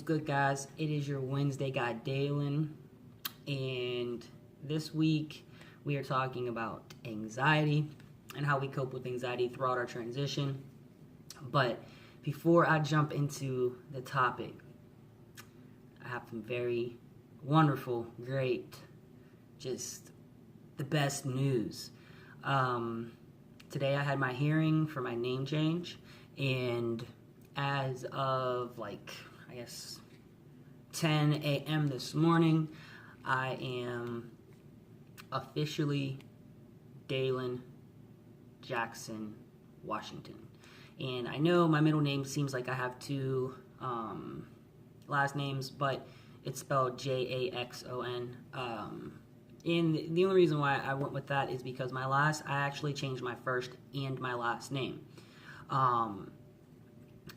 good, guys? It is your Wednesday guy, Dalyn, and this week we are talking about anxiety and how we cope with anxiety throughout our transition. But before I jump into the topic, I have some very wonderful, great, just the best news. Today I had my hearing for my name change, and as of 10 a.m. this morning, I am officially Dalyn Jackson Washington. And I know my middle name seems like I have two last names, but it's spelled Jaxon. And the only reason why I went with that is because I actually changed my first and my last name.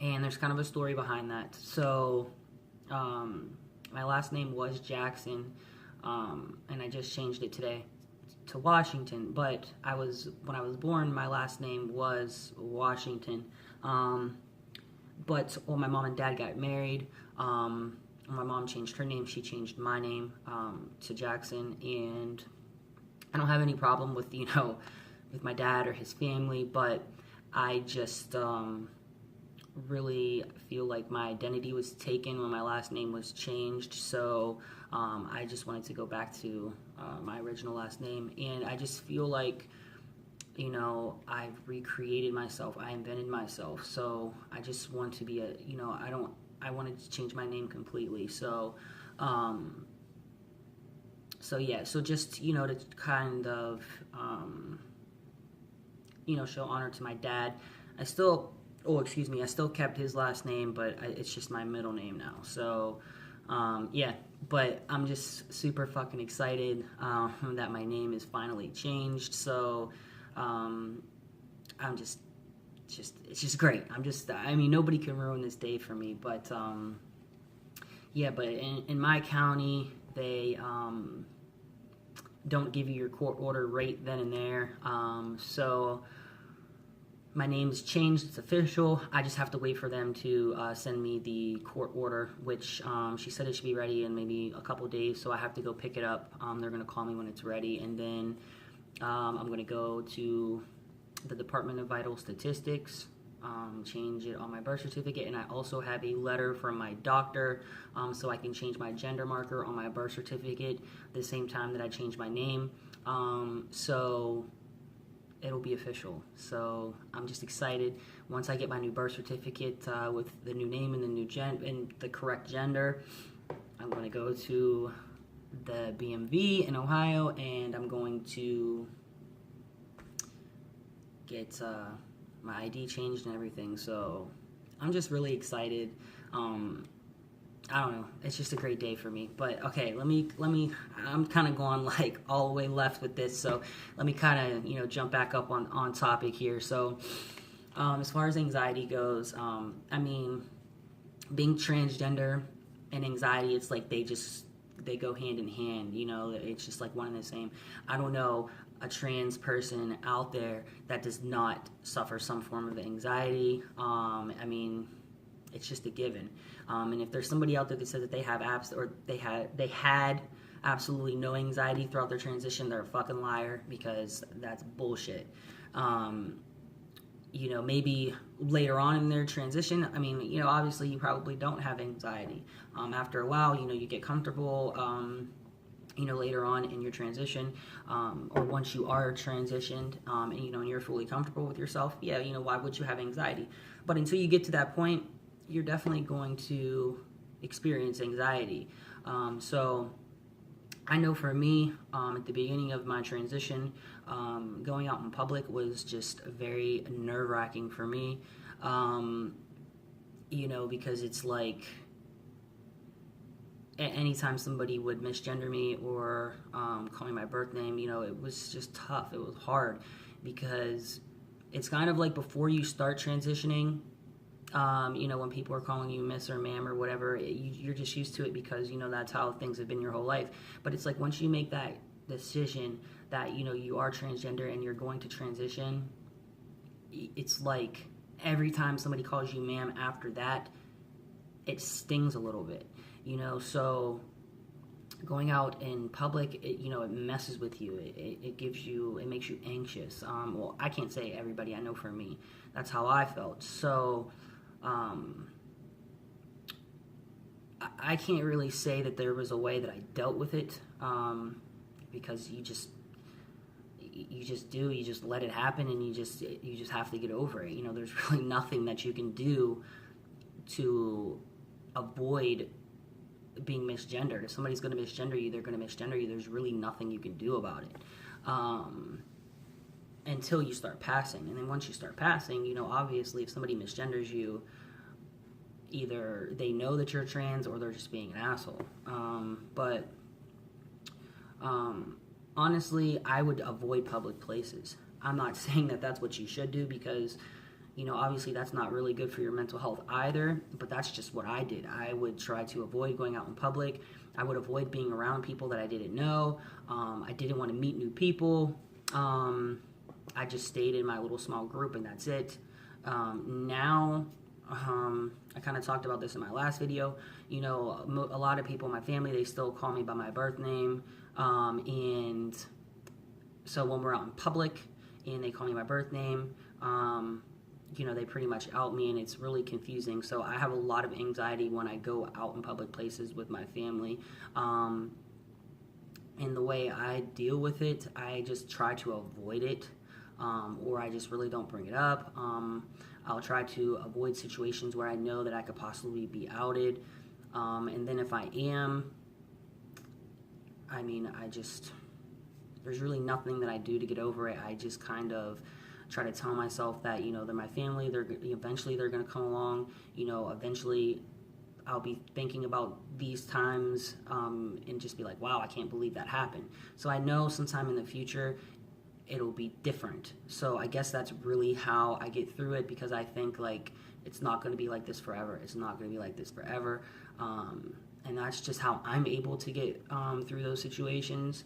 And there's kind of a story behind that. So, my last name was Jackson, and I just changed it today to Washington. But when I was born, my last name was Washington. But when my mom and dad got married, my mom changed her name. She changed my name to Jackson, and I don't have any problem with with my dad or his family. But I just really feel like my identity was taken when my last name was changed. So I just wanted to go back to my original last name, and I just feel like I've recreated myself. I invented myself. So I just want to be I wanted to change my name completely. So, so just, to kind of, show honor to my dad. I still kept his last name, but it's just my middle name now. So, but I'm just super fucking excited that my name is finally changed. So, it's just great. Nobody can ruin this day for me, but but in my county, they don't give you your court order right then and there. So my name's changed, it's official. I just have to wait for them to send me the court order, which she said it should be ready in maybe a couple days, so I have to go pick it up. They're going to call me when it's ready, and then I'm going to go to the Department of Vital Statistics, change it on my birth certificate, and I also have a letter from my doctor, so I can change my gender marker on my birth certificate the same time that I change my name, so it'll be official. So I'm just excited. Once I get my new birth certificate with the new name and the new and the correct gender, I'm going to go to the BMV in Ohio, and I'm going to get my ID changed and everything. So I'm just really excited. I don't know, it's just a great day for me. But okay, let me I'm kind of going all the way left with this, so let me kind of jump back up on topic here. So as far as anxiety goes, being transgender and anxiety, it's like they go hand in hand. It's just like one and the same. I don't know a trans person out there that does not suffer some form of anxiety. It's just a given. And if there's somebody out there that says that they have they had absolutely no anxiety throughout their transition, they're a fucking liar, because that's bullshit. Maybe later on in their transition, obviously you probably don't have anxiety. After a while, you get comfortable, later on in your transition, or once you are transitioned, and you're fully comfortable with yourself, why would you have anxiety? But until you get to that point, you're definitely going to experience anxiety. So I know for me, at the beginning of my transition, going out in public was just very nerve-wracking for me, because it's like anytime somebody would misgender me or call me my birth name, it was just tough. It was hard, because it's kind of like before you start transitioning, when people are calling you miss or ma'am or whatever, you're just used to it because, that's how things have been your whole life. But it's like once you make that decision that, you are transgender and you're going to transition, it's like every time somebody calls you ma'am after that, it stings a little bit, you know. So going out in public, it messes with you. It makes you anxious. Well, I can't say everybody. I know for me, that's how I felt. So I can't really say that there was a way that I dealt with it, because you just let it happen, and you just have to get over it. You know, there's really nothing that you can do to avoid being misgendered. If somebody's going to misgender you, they're going to misgender you. There's really nothing you can do about it, until you start passing. And then once you start passing, you know, obviously if somebody misgenders you, either they know that you're trans or they're just being an asshole. But honestly, I would avoid public places. I'm not saying that that's what you should do, because, you know, obviously that's not really good for your mental health either, but that's just what I did. I would try to avoid going out in public. I would avoid being around people that I didn't know. I didn't want to meet new people. I just stayed in my little small group, and that's it. Now, I kind of talked about this in my last video. You know, a lot of people in my family, they still call me by my birth name. And so when we're out in public and they call me my birth name, you know, they pretty much out me, and it's really confusing. So I have a lot of anxiety when I go out in public places with my family. And the way I deal with it, I just try to avoid it, or I just really don't bring it up. I'll try to avoid situations where I know that I could possibly be outed. And then if I am, I mean, there's really nothing that I do to get over it. I just kind of try to tell myself that, you know, they're my family. Eventually they're going to come along. You know, eventually I'll be thinking about these times, and just be like, wow, I can't believe that happened. So I know sometime in the future it'll be different. So I guess that's really how I get through it, because I think, like, it's not going to be like this forever. It's not going to be like this forever. And that's just how I'm able to get through those situations,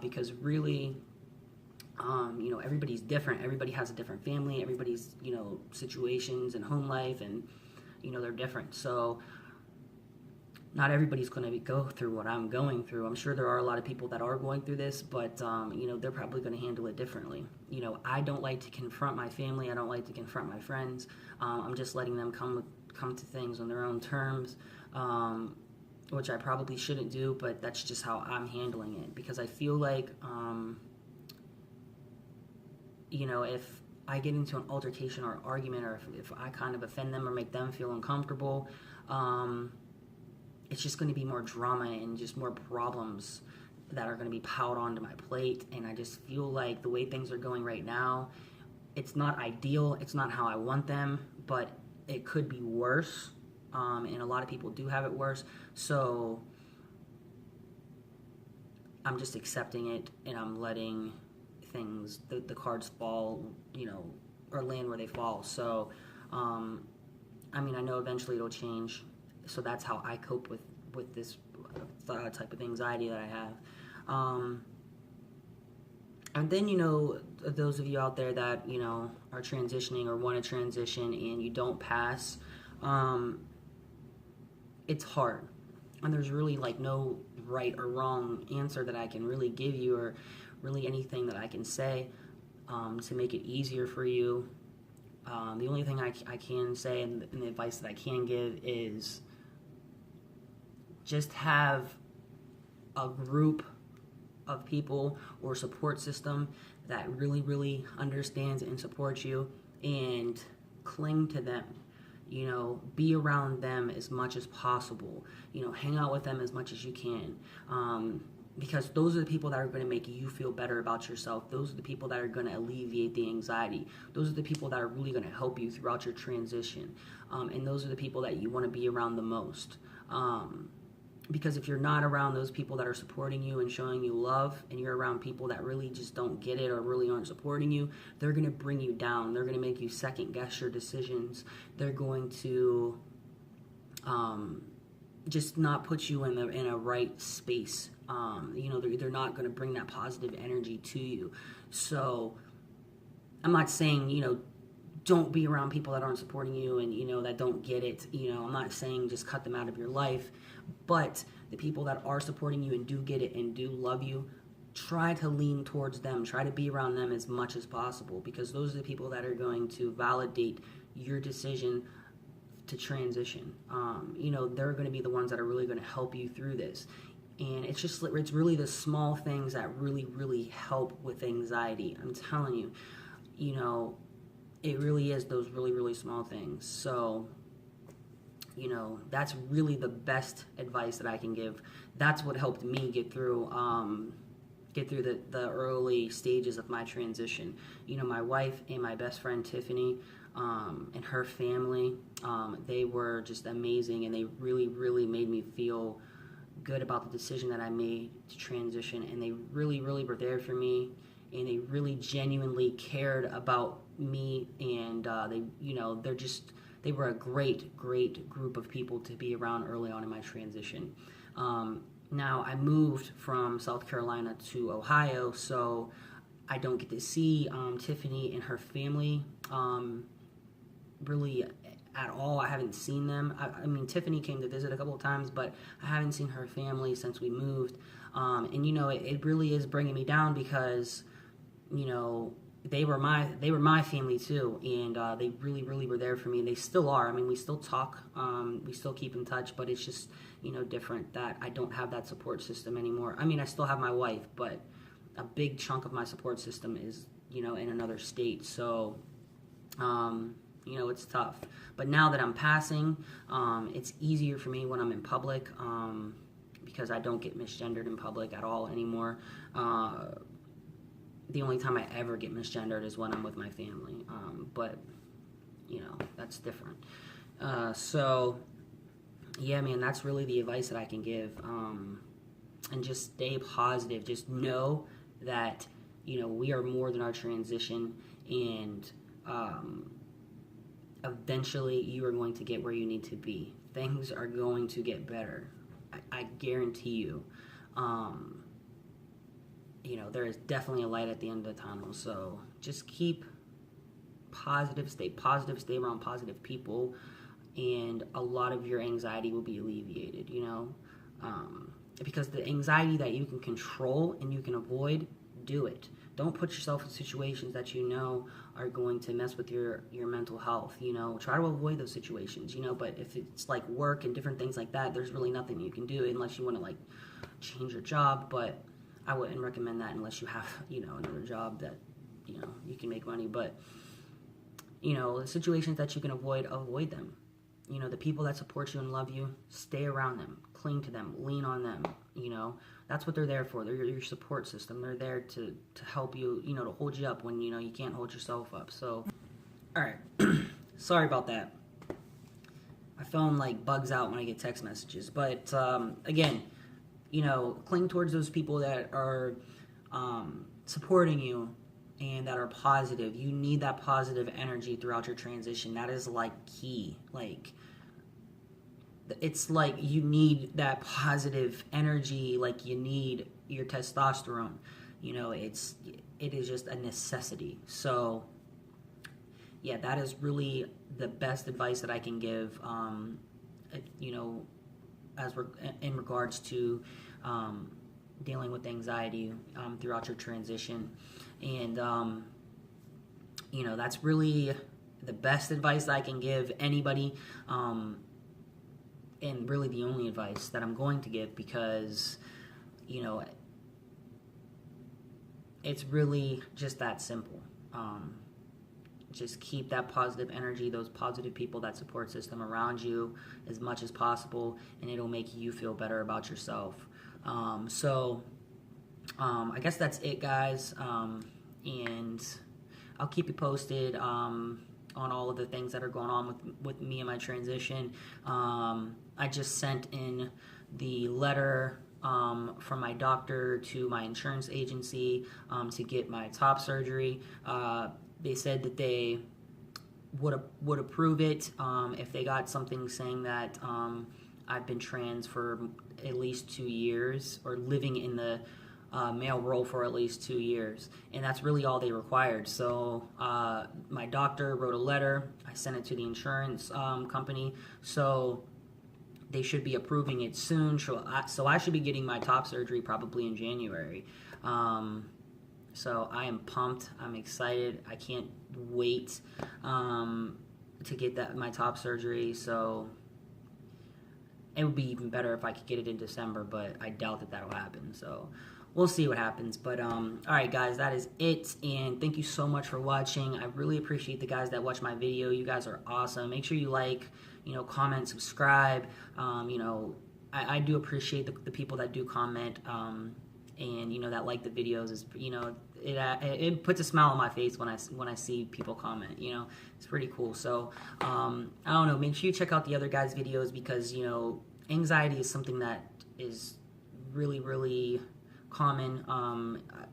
because really, you know, everybody's different. Everybody has a different family. Everybody's, you know, situations and home life, and, you know, they're different. So not everybody's going to go through what I'm going through. I'm sure there are a lot of people that are going through this, but, you know, they're probably going to handle it differently. You know, I don't like to confront my family. I don't like to confront my friends. I'm just letting them come to things on their own terms, which I probably shouldn't do, but that's just how I'm handling it, because I feel like, you know, if I get into an altercation or argument, or if I kind of offend them or make them feel uncomfortable, it's just going to be more drama and just more problems that are going to be piled onto my plate. And I just feel like the way things are going right now, it's not ideal. It's not how I want them, but it could be worse. And a lot of people do have it worse. So I'm just accepting it, and I'm letting things, the cards fall, you know, or land where they fall. So, I mean, I know eventually it'll change. So that's how I cope with this type of anxiety that I have. And then, you know, those of you out there that, you know, are transitioning or want to transition and you don't pass, it's hard. And there's really, like, no right or wrong answer that I can really give you, or really anything that I can say to make it easier for you. The only thing I can say, and the advice that I can give, is just have a group of people or support system that really, really understands and supports you, and cling to them. You know, be around them as much as possible. You know, hang out with them as much as you can. Because those are the people that are going to make you feel better about yourself. Those are the people that are going to alleviate the anxiety. Those are the people that are really going to help you throughout your transition. And those are the people that you want to be around the most. Because if you're not around those people that are supporting you and showing you love, and you're around people that really just don't get it or really aren't supporting you, they're going to bring you down. They're going to make you second guess your decisions. They're going to just not put you in a right space. You know, they're not going to bring that positive energy to you. So I'm not saying, you know, don't be around people that aren't supporting you and, that don't get it. I'm not saying just cut them out of your life, but the people that are supporting you and do get it and do love you, try to lean towards them. Try to be around them as much as possible, because those are the people that are going to validate your decision to transition. They're going to be the ones that are really going to help you through this. And it's really the small things that really, really help with anxiety. I'm telling you, it really is those really, really small things. So, that's really the best advice that I can give. That's what helped me get through the early stages of my transition. My wife and my best friend Tiffany, and her family, they were just amazing, and they really, really made me feel good about the decision that I made to transition. And they really, really were there for me, and they really genuinely cared about me. And they were a great, great group of people to be around early on in my transition. Now, I moved from South Carolina to Ohio, so I don't get to see Tiffany and her family really at all. I haven't seen them. I mean, Tiffany came to visit a couple of times, but I haven't seen her family since we moved. It really is bringing me down, because, they were my family too, and they really, really were there for me. They still are. I mean, we still talk, we still keep in touch, but it's just, different that I don't have that support system anymore. I mean, I still have my wife, but a big chunk of my support system is, in another state. So, it's tough. But now that I'm passing, it's easier for me when I'm in public, because I don't get misgendered in public at all anymore. The only time I ever get misgendered is when I'm with my family. But, that's different. So, yeah, man, that's really the advice that I can give. And just stay positive. Just know that, we are more than our transition, and eventually you are going to get where you need to be. Things are going to get better. I guarantee you. There is definitely a light at the end of the tunnel. So just keep positive, stay around positive people, and a lot of your anxiety will be alleviated, because the anxiety that you can control and you can avoid, do it. Don't put yourself in situations that are going to mess with your mental health. Try to avoid those situations, but if it's like work and different things like that, there's really nothing you can do unless you want to change your job. But I wouldn't recommend that unless you have, another job that, you can make money. But, the situations that you can avoid them. The people that support you and love you, stay around them, cling to them, lean on them. That's what they're there for. They're your support system. They're there to help you, to hold you up when, you can't hold yourself up. So, all right. Sorry about that. My phone, bugs out when I get text messages. But, again, cling towards those people that are supporting you and that are positive. You need that positive energy throughout your transition. That is, key. It's you need that positive energy, you need your testosterone. It is just a necessity. So, yeah, that is really the best advice that I can give, as we're in regards to dealing with anxiety throughout your transition. And, that's really the best advice that I can give anybody, and really the only advice that I'm going to give, because, it's really just that simple. Just keep that positive energy, those positive people, that support system around you as much as possible, and it'll make you feel better about yourself. I guess that's it, guys. And I'll keep you posted on all of the things that are going on with me and my transition. I just sent in the letter from my doctor to my insurance agency to get my top surgery. They said that they would approve it if they got something saying that I've been trans for at least 2 years, or living in the male role for at least 2 years, and that's really all they required. So my doctor wrote a letter. I sent it to the insurance company, so they should be approving it soon. So I should be getting my top surgery probably in January. So I am pumped. I'm excited. I can't wait to get my top surgery. So it would be even better if I could get it in December, but I doubt that that'll happen. So we'll see what happens. But all right, guys, that is it. And thank you so much for watching. I really appreciate the guys that watch my video. You guys are awesome. Make sure you like, comment, subscribe. I do appreciate the people that do comment. And that like the videos is it puts a smile on my face when I see people comment. It's pretty cool. So I don't know, make sure you check out the other guys' videos, because anxiety is something that is really, really common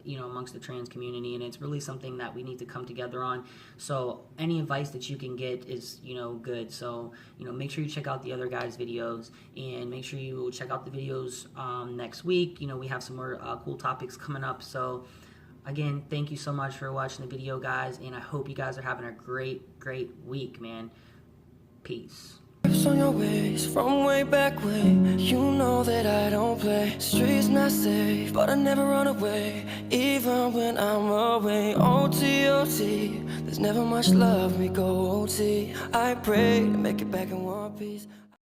amongst the trans community, and it's really something that we need to come together on. So any advice that you can get is good. So make sure you check out the other guys' videos, and make sure you check out the videos next week. We have some more cool topics coming up. So again, thank you so much for watching the video, guys, and I hope you guys are having a great week, man. Peace. On your ways from way back when, you know that I don't play. Streets not safe, but I never run away, even when I'm away. OT, OT, there's never much love, we go OT. I pray to make it back in one piece.